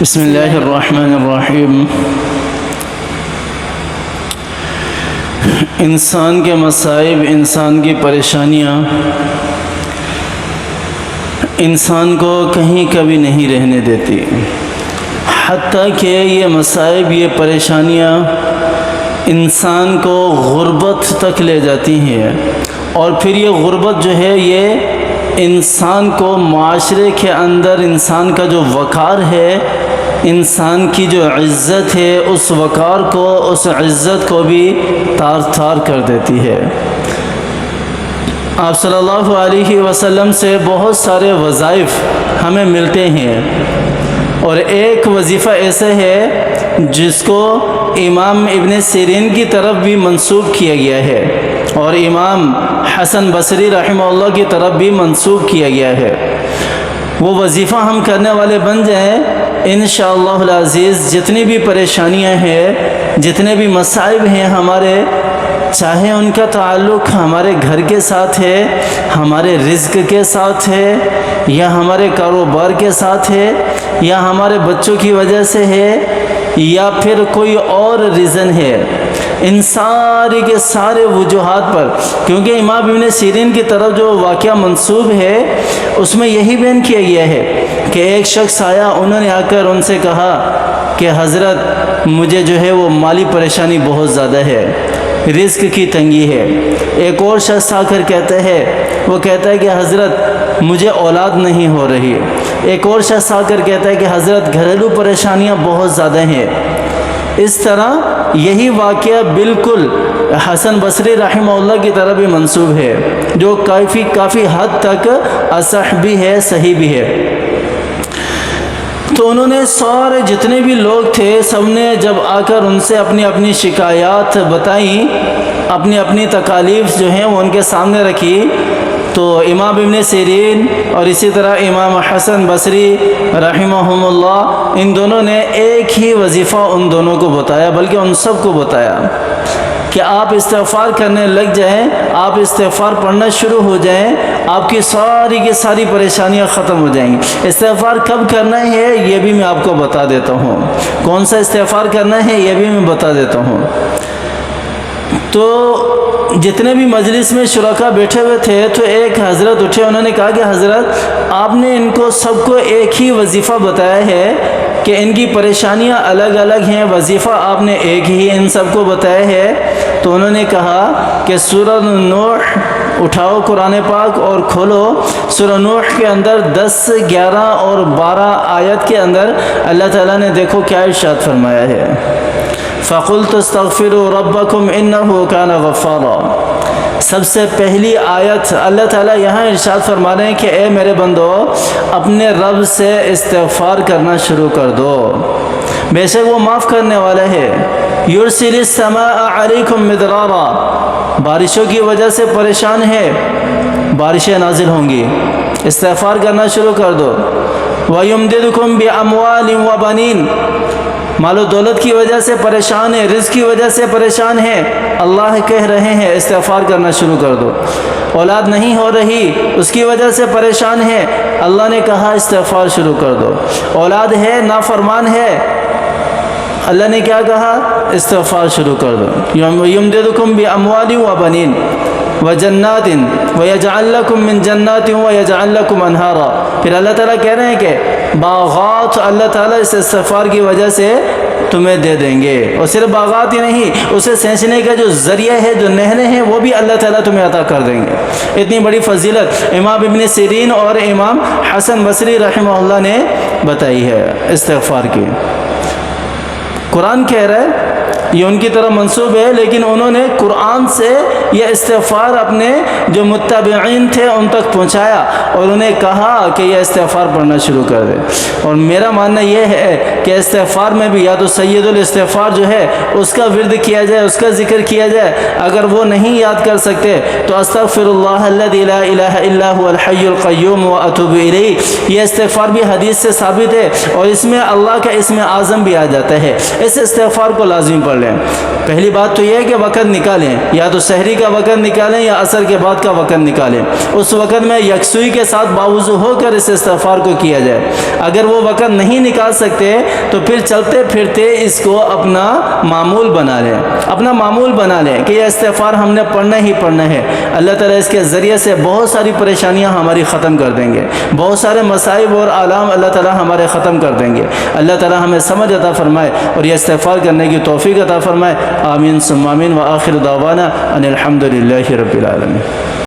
بسم اللہ الرحمن الرحیم۔ انسان کے مصائب، انسان کی پریشانیاں انسان کو کہیں کبھی نہیں رہنے دیتی، حتیٰ کہ یہ مصائب، یہ پریشانیاں انسان کو غربت تک لے جاتی ہیں، اور پھر یہ غربت جو ہے یہ انسان کو معاشرے کے اندر انسان کا جو وقار ہے، انسان کی جو عزت ہے، اس وقار کو، اس عزت کو بھی تار تار کر دیتی ہے۔ آپ صلی اللہ علیہ وسلم سے بہت سارے وظائف ہمیں ملتے ہیں، اور ایک وظیفہ ایسا ہے جس کو امام ابن سیرین کی طرف بھی منسوب کیا گیا ہے، اور امام حسن بصری رحمہ اللہ کی طرف بھی منسوب کیا گیا ہے۔ وہ وظیفہ ہم کرنے والے بن جائیں، انشاءاللہ العزیز جتنی بھی پریشانیاں ہیں، جتنے بھی مصائب ہیں ہمارے، چاہے ان کا تعلق ہمارے گھر کے ساتھ ہے، ہمارے رزق کے ساتھ ہے، یا ہمارے کاروبار کے ساتھ ہے، یا ہمارے بچوں کی وجہ سے ہے، یا پھر کوئی اور ریزن ہے، ان سارے کے سارے وجوہات پر، کیونکہ امام ابن سیرین کی طرف جو واقعہ منسوب ہے اس میں یہی بیان کیا گیا ہے کہ ایک شخص آیا، انہوں نے آ کر ان سے کہا کہ حضرت مجھے جو ہے وہ مالی پریشانی بہت زیادہ ہے، رزق کی تنگی ہے۔ ایک اور شخص آ کر کہتا ہے، وہ کہتا ہے کہ حضرت مجھے اولاد نہیں ہو رہی۔ ایک اور شخص آ کر کہتا ہے کہ حضرت گھریلو پریشانیاں بہت زیادہ ہیں۔ اس طرح یہی واقعہ بالکل حسن بصری رحمہ اللہ کی طرف بھی منسوب ہے، جو کافی حد تک اصح بھی ہے، صحیح بھی ہے۔ تو انہوں نے سارے جتنے بھی لوگ تھے، سب نے جب آ کر ان سے اپنی اپنی شکایات بتائیں، اپنی اپنی تکالیف جو ہیں وہ ان کے سامنے رکھی، تو امام ابن سیرین اور اسی طرح امام حسن بصری رحمہم اللہ، ان دونوں نے ایک ہی وظیفہ ان دونوں کو بتایا، بلکہ ان سب کو بتایا کہ آپ استغفار کرنے لگ جائیں، آپ استغفار پڑھنا شروع ہو جائیں، آپ کی ساری پریشانیاں ختم ہو جائیں گی۔ استغفار کب کرنا ہے یہ بھی میں آپ کو بتا دیتا ہوں، کون سا استغفار کرنا ہے یہ بھی میں بتا دیتا ہوں۔ تو جتنے بھی مجلس میں شرکاء بیٹھے ہوئے تھے، تو ایک حضرت اٹھے، انہوں نے کہا کہ حضرت آپ نے ان کو سب کو ایک ہی وظیفہ بتایا ہے کہ ان کی پریشانیاں الگ الگ ہیں، وظیفہ آپ نے ایک ہی ان سب کو بتایا ہے۔ تو انہوں نے کہا کہ سورہ نوح اٹھاؤ قرآن پاک اور کھولو، سورہ نوح کے اندر 10، 11 اور 12 آیت کے اندر اللہ تعالیٰ نے دیکھو کیا ارشاد فرمایا ہے، فَقُلْتُ اسْتَغْفِرُوا رَبَّكُمْ إِنَّهُ كَانَ غَفَّارًا۔ سب سے پہلی آیت اللہ تعالیٰ یہاں ارشاد فرما رہے ہیں کہ اے میرے بندو، اپنے رب سے استغفار کرنا شروع کر دو، بے شک وہ معاف کرنے والا ہے۔ یرسل السماء علیکم مدرارا، بارشوں کی وجہ سے پریشان ہے، بارشیں نازل ہوں گی، استغفار کرنا شروع کر دو۔ وَيُمْدِدْكُمْ بِأَمْوَالٍ وَبَنِينَ، مال و دولت کی وجہ سے پریشان ہے، رزق کی وجہ سے پریشان ہے، اللہ کہہ رہے ہیں استغفار کرنا شروع کر دو۔ اولاد نہیں ہو رہی، اس کی وجہ سے پریشان ہے، اللہ نے کہا استغفار شروع کر دو۔ اولاد ہے، نافرمان ہے، اللہ نے کیا کہا، استغفار شروع کر دو۔ یمددکم باموال وبنین وجنات ویجعل لکم من جنات ویجعل لکم انہارا، پھر اللہ تعالیٰ کہہ رہے ہیں کہ باغات اللہ تعالیٰ اس استغفار کی وجہ سے تمہیں دے دیں گے، اور صرف باغات ہی نہیں، اسے سینچنے کا جو ذریعہ ہے، جو نہریں ہیں، وہ بھی اللہ تعالیٰ تمہیں عطا کر دیں گے۔ اتنی بڑی فضیلت امام ابن سیرین اور امام حسن بصری رحمہ اللہ نے بتائی ہے استغفار کی۔ قرآن کہہ رہا ہے، یہ ان کی طرح منسوب ہے، لیکن انہوں نے قرآن سے یہ استغفار اپنے جو متبعین تھے ان تک پہنچایا، اور انہیں کہا کہ یہ استغفار پڑھنا شروع کر دے۔ اور میرا ماننا یہ ہے کہ استغفار میں بھی یا تو سید الاستغفار جو ہے اس کا ورد کیا جائے، اس کا ذکر کیا جائے، اگر وہ نہیں یاد کر سکتے تو استغفر اللہ الذی لا الہ الا هو الحی القیوم واتوب الیہ، یہ استغفار بھی حدیث سے ثابت ہے، اور اس میں اللہ کا اسم اعظم بھی آ جاتا ہے۔ اس استغفار کو لازم پڑھ لیں۔ پہلی بات تو یہ ہے کہ وقت نکالیں، یا تو سحری کا وقت نکالیں یا عصر کے بعد کا وقت نکالیں، اس وقت میں یکسوئی کے کے ساتھ باوضو ہو کر اس استغفار کو کیا جائے۔ اگر وہ وقت نہیں نکال سکتے تو پھر چلتے پھرتے اس کو اپنا معمول بنا لیں، اپنا معمول بنا لیں کہ یہ استغفار ہم نے پڑھنا ہی پڑھنا ہے۔ اللہ تعالیٰ اس کے ذریعے سے بہت ساری پریشانیاں ہماری ختم کر دیں گے، بہت سارے مصائب اور آلام اللہ تعالیٰ ہمارے ختم کر دیں گے۔ اللہ تعالیٰ ہمیں سمجھ عطا فرمائے اور یہ استغفار کرنے کی توفیق عطا فرمائے۔ آمین ثم آمین، وآخر دعوانا ان الحمد للہ رب العالمین۔